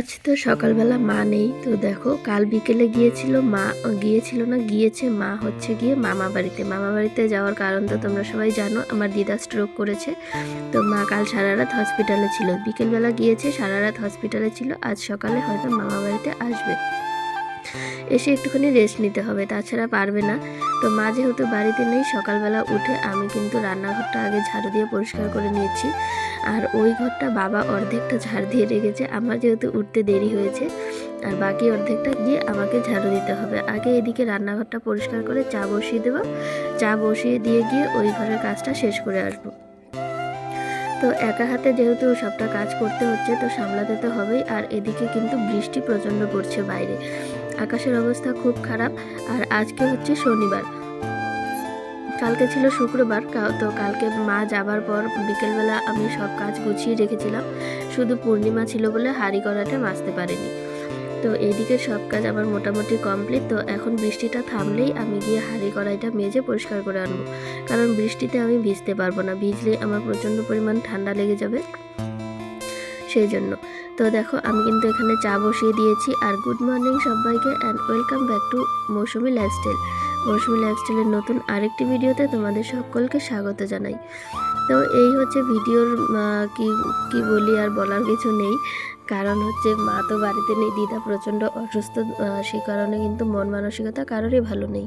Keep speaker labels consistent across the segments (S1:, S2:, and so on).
S1: আজ তো সকালবেলা মা নেই, তো দেখো কাল বিকেলে গিয়েছিল মা, গিয়েছে মা হচ্ছে গিয়ে মামা বাড়িতে যাওয়ার কারণ তো তোমরা সবাই জানো, আমার দিদা স্ট্রোক করেছে। তো মা কাল সারা রাত হসপিটালে ছিল, বিকেলবেলা গিয়েছে, সারা রাত হসপিটালে ছিল, আজ সকালে হয়তো মামা বাড়িতে আসবে, এসে একটুখানি রেস্ট নিতে হবে, তাছাড়া পারবে না। তো মা যেহেতু বাড়িতে নেই, সকালবেলা উঠে আমি কিন্তু রান্নাঘরটা আগে ঝাড়ু দিয়ে পরিষ্কার করে নিয়েছি। আর ওই ঘরটা বাবা অর্ধেকটা ঝাড় দিয়ে রেখেছে, আমার যেহেতু উঠতে দেরি হয়েছে, আর বাকি অর্ধেকটা গিয়ে আমাকে ঝাড়ু দিতে হবে। আগে এদিকে রান্নাঘরটা পরিষ্কার করে চা বসিয়ে দেবো, চা বসিয়ে দিয়ে গিয়ে ওই ঘরের কাজটা শেষ করে আসবো। তো একা হাতে যেহেতু সবটা কাজ করতে হচ্ছে, তো সামলাতে তো হবেই। আর এদিকে কিন্তু বৃষ্টি প্রচণ্ড পড়ছে বাইরে, আকাশের অবস্থা খুব খারাপ। আর আজকে হচ্ছে শনিবার, কালকে ছিল শুক্রবার। তো কালকে মা যাবার পর বিকেলবেলা আমি সব কাজ গুছিয়ে রেখেছিলাম, শুধু পূর্ণিমা ছিল বলে হাঁড়ি কড়াটা মাজতে পারিনি। তো এইদিকে সব কাজ আমার মোটামুটি কমপ্লিট। তো এখন বৃষ্টিটা থামলেই আমি গিয়ে হাঁড়ি কড়াইটা মেজে পরিষ্কার করে আনবো, কারণ বৃষ্টিতে আমি ভিজতে পারবো না, ভিজলে আমার প্রচণ্ড পরিমাণ ঠান্ডা লেগে যাবে, সেই জন্য। তো দেখো আমি কিন্তু এখানে চা বসিয়ে দিয়েছি। আর গুড মর্নিং সবাইকে, and welcome back to Mousumi Lifestyle. Mousumi লাইফস্টাইলের নতুন আরেকটি ভিডিওতে তোমাদের সকলকে স্বাগত জানাই। তো এই হচ্ছে ভিডিওর কি কি বলি, আর বলার কিছু নেই, কারণ হচ্ছে মা তো বাড়িতে নেই, দিদা প্রচণ্ড অসুস্থ, সেই কারণে কিন্তু মন মানসিকতা কারোরই ভালো নেই,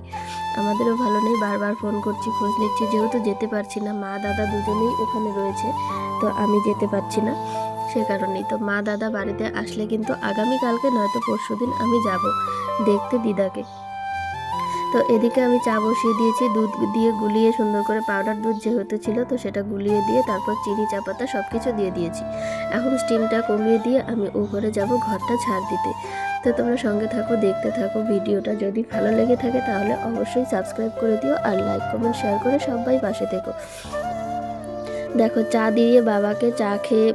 S1: আমাদেরও ভালো নেই। বারবার ফোন করছি, খোঁজ নিচ্ছি, যেহেতু যেতে পারছি না, মা দাদা দুজনেই ওখানে রয়েছে, তো আমি যেতে পারছি না, সে কারণেই। তো মা দাদা বাড়িতে আসলে কিন্তু আগামীকালকে নয়তো পরশুদিন আমি যাব দেখতে দিদাকে। তো এদিকে আমি চা বসিয়ে দিয়েছি, দুধ দিয়ে গুলিয়ে সুন্দর করে, পাউডার দুধ যেহেতু ছিল তো সেটা গুলিয়ে দিয়ে তারপর চিনি চা পাতা সব কিছু দিয়ে দিয়েছি। এখন স্টিমটা কমিয়ে দিয়ে আমি ও ঘরে যাব ঘরটা ঝাড় দিতে। তো তোমরা সঙ্গে থাকো, দেখতে থাকো ভিডিওটা। যদি ভালো লেগে থাকে তাহলে অবশ্যই সাবস্ক্রাইব করে দিও, আর লাইক কমেন্ট শেয়ার করে সবাই পাশে থেকো। দেখো চা দিয়ে বাবাকে, চা খেয়ে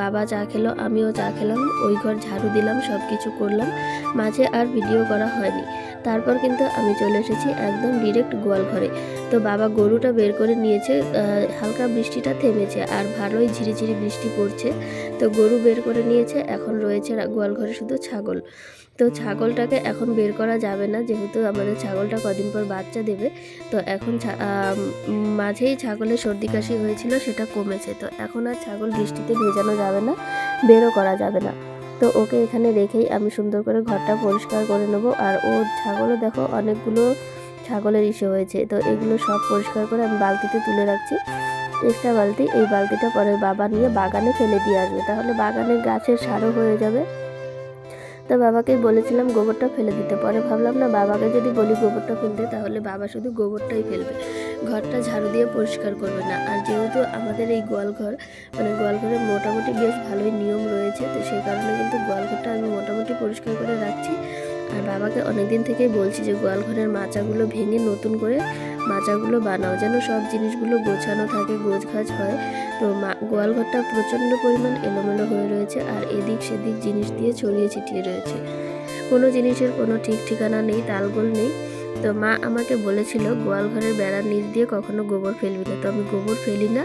S1: বাবা চা খেলো, আমিও চা খেলাম, ওই ঘর ঝাড়ু দিলাম, সব কিছু করলাম, মাঝে আর ভিডিও করা হয়নি। তারপর কিন্তু আমি চলে এসেছি একদম ডিরেক্ট গোয়াল ঘরে। তো বাবা গরুটা বের করে নিয়েছে, হালকা বৃষ্টিটা থেমেছে, আর ভালোই ঝিরিঝিরি বৃষ্টি পড়ছে। তো গরু বের করে নিয়েছে, এখন রয়েছে গোয়াল ঘরে শুধু ছাগল। তো ছাগলটাকে এখন বের করা যাবে না, যেহেতু আমাদের ছাগলটা কদিন পর বাচ্চা দেবে। তো এখন মাঝেই ছাগলের সর্দি কাশি হয়েছিল, সেটা কমেছে, তো এখন আর ছাগল বৃষ্টিতে ভেজানো যাবে না, বেরও করা যাবে না। তো ওকে এখানে রেখেই আমি সুন্দর করে ঘরটা পরিষ্কার করে নেব। আর ওর ছাগলও দেখো অনেকগুলো ছাগলের ইসে হয়েছে, তো এগুলো সব পরিষ্কার করে আমি বালতিতে তুলে রাখছি, এক্সট্রা বালতি। এই বালতিটা পরে বাবা নিয়ে বাগানে ফেলে দিয়ে আসবে, তাহলে বাগানের গাছের সারও হয়ে যাবে। তো বাবাকে বলেছিলাম গোবরটা ফেলে দিতে, পরে ভাবলাম না, বাবাকে যদি বলি গোবরটা ফেলতে তাহলে বাবা শুধু গোবরটাই ফেলবে, ঘরটা ঝাড়ু দিয়ে পরিষ্কার করবে না। আর যেহেতু আমাদের এই গোয়ালঘর, মানে গোয়ালঘরে মোটামুটি বেশ ভালোই নিয়ম রয়েছে, তো সেই কারণে কিন্তু গোয়ালঘরটা আমি মোটামুটি পরিষ্কার করে রাখছি। আর বাবাকে অনেকদিন থেকেই বলছি যে গোয়ালঘরের মাচাগুলো ভেঙে নতুন করে মাচাগুলো বানাও, যেন সব জিনিসগুলো গোছানো থাকে, গোছগাছ হয়। তো গোয়ালঘরটা প্রচণ্ড পরিমাণ এলোমেলো হয়ে রয়েছে, আর এদিক সেদিক জিনিস দিয়ে ছড়িয়ে ছিটিয়ে রয়েছে, কোনো জিনিসের কোনো ঠিক ঠিকানা নেই, তালগোল নেই। তো মা আমাকে বলেছিল গোয়ালঘরের বেড়ার নিচ দিয়ে কখনো গোবর ফেলবি না, তো আমি গোবর ফেলি না।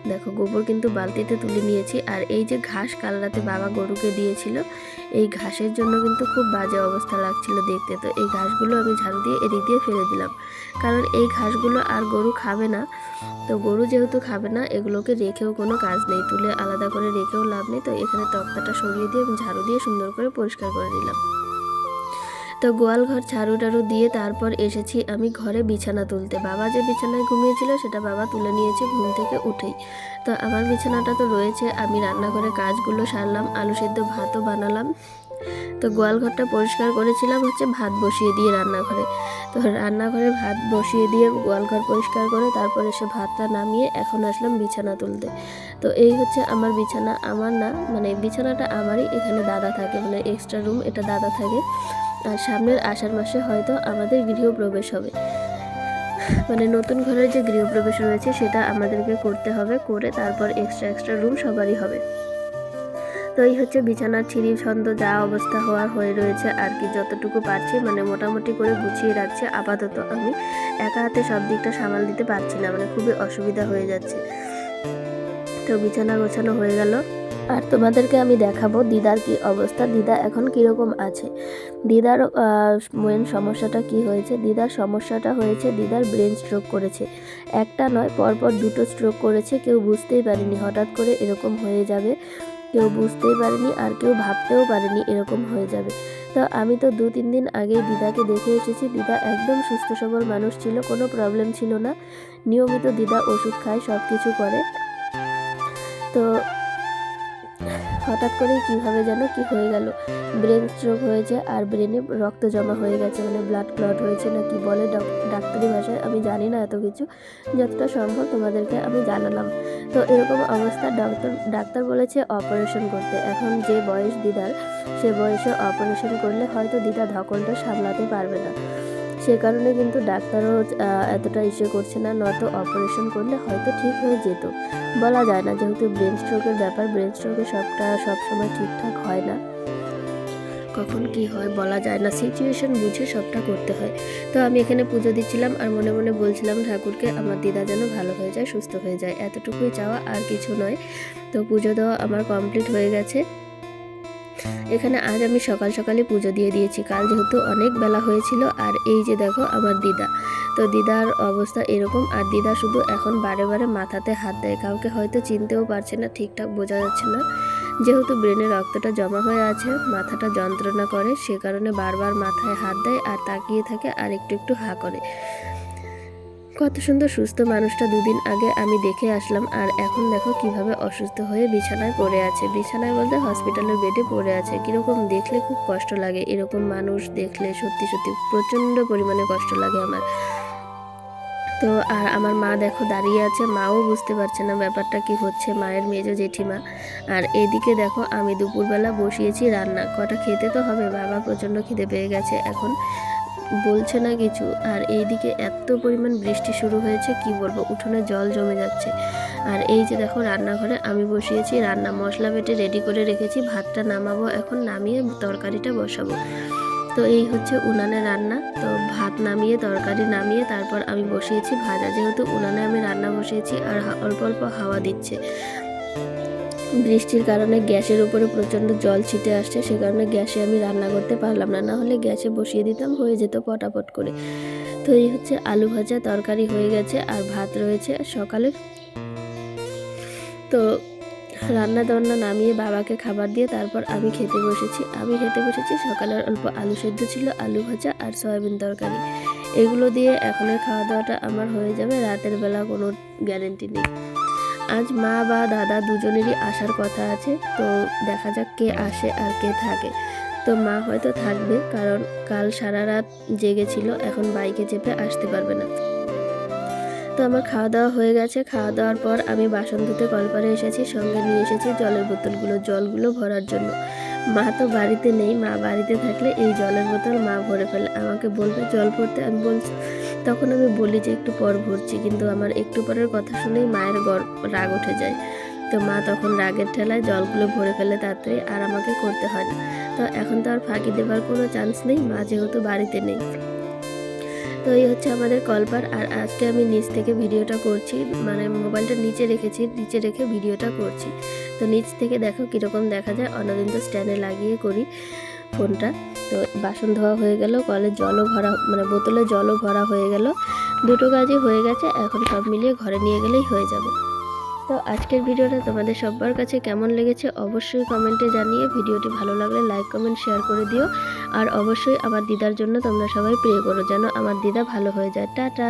S1: দেখো গোবর কিন্তু বালতিতে তুলে নিয়েছি। আর এই যে ঘাস কাল রাতে বাবা গরুকে দিয়েছিল, এই ঘাসের জন্য কিন্তু খুব বাজে অবস্থা লাগছিল দেখতে। তো এই ঘাসগুলো আমি ঝাড়ু দিয়ে এদিক দিয়ে ফেলে দিলাম, কারণ এই ঘাসগুলো আর গরু খাবে না। তো গরু যেহেতু খাবে না, এগুলোকে রেখেও কোনো কাজ নেই, তুলে আলাদা করে রেখেও লাভ নেই। তো এখানে তক্তাটা সরিয়ে দিয়ে আমি ঝাড়ু দিয়ে সুন্দর করে পরিষ্কার করে নিলাম। তো গোয়াল ঘর ঝাড়ু টাড়ু দিয়ে তারপর এসেছি আমি ঘরে বিছানা তুলতে। বাবা যে বিছানায় ঘুমিয়েছিল সেটা বাবা তুলে নিয়েছে ঘুম থেকে উঠেই। তো আমার বিছানাটা তো রয়েছে, আমি রান্নাঘরে কাজগুলো সারলাম, আলু সেদ্ধ ভাতও বানালাম। তো গোয়াল ঘরটা পরিষ্কার করেছিলাম হচ্ছে ভাত বসিয়ে দিয়ে রান্নাঘরে। তো রান্নাঘরে ভাত বসিয়ে দিয়ে গোয়াল ঘর পরিষ্কার করে তারপর এসে ভাতটা নামিয়ে এখন আসলাম বিছানা তুলতে। তো এই হচ্ছে আমার বিছানা, আমার না, মানে বিছানাটা আমারই, এখানে দাদা থাকে, মানে এক্সট্রা রুম, এটা দাদা থাকে। আর সামনের আষাঢ় মাসে হয়তো আমাদের গৃহপ্রবেশ হবে, মানে নতুন ঘরের যে গৃহপ্রবেশ রয়েছে সেটা আমাদেরকে করতে হবে, করে তারপর এক্সট্রা রুম সবারই হবে। তো এই হচ্ছে বিছানার ছিঁড়ি ছন্দ যা অবস্থা হওয়ার হয়ে রয়েছে আর কি, যতটুকু পারছি মানে মোটামুটি করে গুছিয়ে রাখছি। আপাতত আমি একা হাতে সব দিকটা সামাল দিতে পারছি না, মানে খুবই অসুবিধা হয়ে যাচ্ছে। তো বিছানা গোছানো হয়ে গেল। আর তোমাদেরকে আমি দেখাবো দিদার কি অবস্থা, দিদা এখন কীরকম আছে। দিদার মেন সমস্যাটা কি হয়েছে, দিদার সমস্যাটা হয়েছে দিদার ব্রেন স্ট্রোক করেছে। একটা নয়, পরপর 2টো স্ট্রোক করেছে। কেউ বুঝতেই পারেনি হঠাৎ করে এরকম হয়ে যাবে, কেউ বুঝতেই পারেনি আর কেউ ভাবতেও পারেনি এরকম হয়ে যাবে। তো আমি তো 2-3 দিন আগেই দিদাকে দেখে এসেছি। দিদা একদম সুস্থ সবল মানুষ ছিল, কোনো প্রবলেম ছিল না। নিয়মিত দিদা ওষুধ খায়, সব কিছু করে। তো হঠাৎ করেই কীভাবে যেন কি হয়ে গেল, ব্রেন স্ট্রোক হয়েছে আর ব্রেনে রক্ত জমা হয়ে গেছে, মানে ব্লাড ক্লট হয়েছে না কি বলে ডাক্তারি ভাষায়, আমি জানি না এত কিছু, যতটা সম্ভব তোমাদেরকে আমি জানালাম। তো এরকম অবস্থা ডাক্তার বলেছে অপারেশন করতে। এখন যে বয়স দিদার, সে বয়সে অপারেশন করলে হয়তো দিদা ধকলটা সামলাতে পারবে না, সে কারণে কিন্তু ডাক্তারও এতটা ইস্যু করছে না, নয়তো অপারেশন করলে হয়তো ঠিক হয়ে যেত। বলা যায় না, যেহেতু ব্রেন স্ট্রোকের ব্যাপার, ব্রেন স্ট্রোকে সবসময় ঠিকঠাক হয় না, কখন কি হয় বলা যায় না, সিচুয়েশন বুঝে সবটা করতে হয়। তো আমি এখানে পুজো দিচ্ছিলাম আর মনে মনে বলছিলাম ঠাকুরকে আমার দিদা যেন ভালো হয়ে যায়, সুস্থ হয়ে যায়, এতটুকুই চাওয়া, আর কিছু নয়। তো পুজো দেওয়া আমার কমপ্লিট হয়ে গেছে। এখানে আজ আমি সকাল সকালে পুজো দিয়ে দিয়েছি, কাল যেহেতু অনেক বেলা হয়েছিল। আর এই যে দেখো আমার দিদা, তো দিদার অবস্থা এরকম। আর দিদা শুধু এখন বারে বারে মাথাতে হাত দেয়, কাউকে হয়তো চিনতেও পারছে না, ঠিকঠাক বোঝা যাচ্ছে না, যেহেতু ব্রেনে রক্তটা জমা হয়ে আছে, মাথাটা যন্ত্রণা করে, সে কারণে বারবার মাথায় হাত দেয় আর তাকিয়ে থাকে আর একটু একটু হা করে। কত সুন্দর সুস্থ মানুষটা 2 দিন আগে আমি দেখে আসলাম, আর এখন দেখো কিভাবে অসুস্থ হয়ে বিছানায় পড়ে আছে। বিছানায় বলতে হসপিটালের বেডে পড়ে আছে। কীরকম দেখলে খুব কষ্ট লাগে, এরকম মানুষ দেখলে সত্যি সত্যি প্রচণ্ড পরিমাণে কষ্ট লাগে আমার। তো আর আমার মা দেখো দাঁড়িয়ে আছে, মাও বুঝতে পারছে না ব্যাপারটা কি হচ্ছে, মায়ের মেজো জেঠিমা। আর এইদিকে দেখো আমি দুপুরবেলা বসিয়েছি রান্না, কটা খেতে তো হবে, বাবা প্রচণ্ড খিদে পেয়ে গেছে, এখন বলছে না কিছু। আর এইদিকে এত পরিমাণ বৃষ্টি শুরু হয়েছে কি বলবো, উঠোনে জল জমে যাচ্ছে। আর এই যে দেখো রান্নাঘরে আমি বসিয়েছি রান্না, মশলা বেটে রেডি করে রেখেছি, ভাতটা নামাবো এখন, নামিয়ে তরকারিটা বসাবো। তো এই হচ্ছে উনানে রান্না। তো ভাত নামিয়ে তরকারি নামিয়ে তারপর আমি বসিয়েছি ভাজা, যেহেতু উনানে আমি রান্না বসিয়েছি আর অল্প অল্প হাওয়া দিচ্ছে। বৃষ্টির কারণে গ্যাসের উপরে প্রচণ্ড জল ছিটে আসছে, সে কারণে গ্যাসে আমি রান্না করতে পারলাম না, নাহলে গ্যাসে বসিয়ে দিতাম, হয়ে যেত পটাপট করে। তো এই হচ্ছে আলু ভাজা, তরকারি হয়ে গেছে আর ভাত রয়েছে সকালের। তো রান্না বান্না নামিয়ে বাবাকে খাবার দিয়ে তারপর আমি খেতে বসেছি। সকালের অল্প আলু সেদ্ধ ছিল, আলু ভাজা আর সয়াবিন তরকারি, এগুলো দিয়ে এখনের খাওয়া দাওয়াটা আমার হয়ে যাবে, রাতের বেলা কোনো গ্যারেন্টি নেই। আজ মা বা দাদা দুজনেরই আসার কথা আছে, তো দেখা যাক কে আসে আর কে থাকে। তো মা হয়তো থাকবে, কারণ কাল সারা রাত জেগেছিল, এখন বাইকে চেপে আসতে পারবে না। তো আমার খাওয়া দাওয়া হয়ে গেছে। খাওয়া দাওয়ার পর আমি বাসন ধুতে কলপারে এসেছি, সঙ্গে নিয়ে এসেছি জলের জলগুলো ভরার জন্য। মা তো বাড়িতে নেই, মা বাড়িতে থাকলে এই জলের বোতল মা ভরে ফেলে, আমাকে বলবে জল ভরতে, তখন আমি বলি যে একটু পর ভরছি, কিন্তু আমার একটু পরের কথা শুনেই মায়ের রাগ উঠে যায়। তো মা তখন রাগের ঠেলায় জলগুলো ভরে ফেলে তাড়াতাড়ি, আর আমাকে করতে হয় না। তো এখন তো আর ফাঁকি দেবার কোনো চান্স নেই, মা যেহেতু বাড়িতে নেই। তো এই হচ্ছে আমাদের কলপার। আর আজকে আমি নিচ থেকে ভিডিওটা করছি, মানে মোবাইলটা নিচে রেখে ভিডিওটা করছি। তো নিচ থেকে দেখো কীরকম দেখা যায়, অন্যদিন তো স্ট্যান্ডে লাগিয়ে করি ফোনটা। তো বাসন ধোয়া হয়ে গেল, কলের জলও ভরা, মানে বোতলে জলও ভরা হয়ে গেল, দুটো কাজই হয়ে গেছে, এখন সব মিলিয়ে ঘরে নিয়ে গেলেই হয়ে যাবে। তো আজকের ভিডিওটা তোমাদের সবার কাছে কেমন লেগেছে অবশ্যই কমেন্টে জানিয়ে, ভিডিওটি ভালো লাগলে লাইক কমেন্ট শেয়ার করে দিও। আর অবশ্যই আমার দিদার জন্য তোমরা সবাই প্রে করো যেন আমার দিদা ভালো হয়ে যায়। টাটা।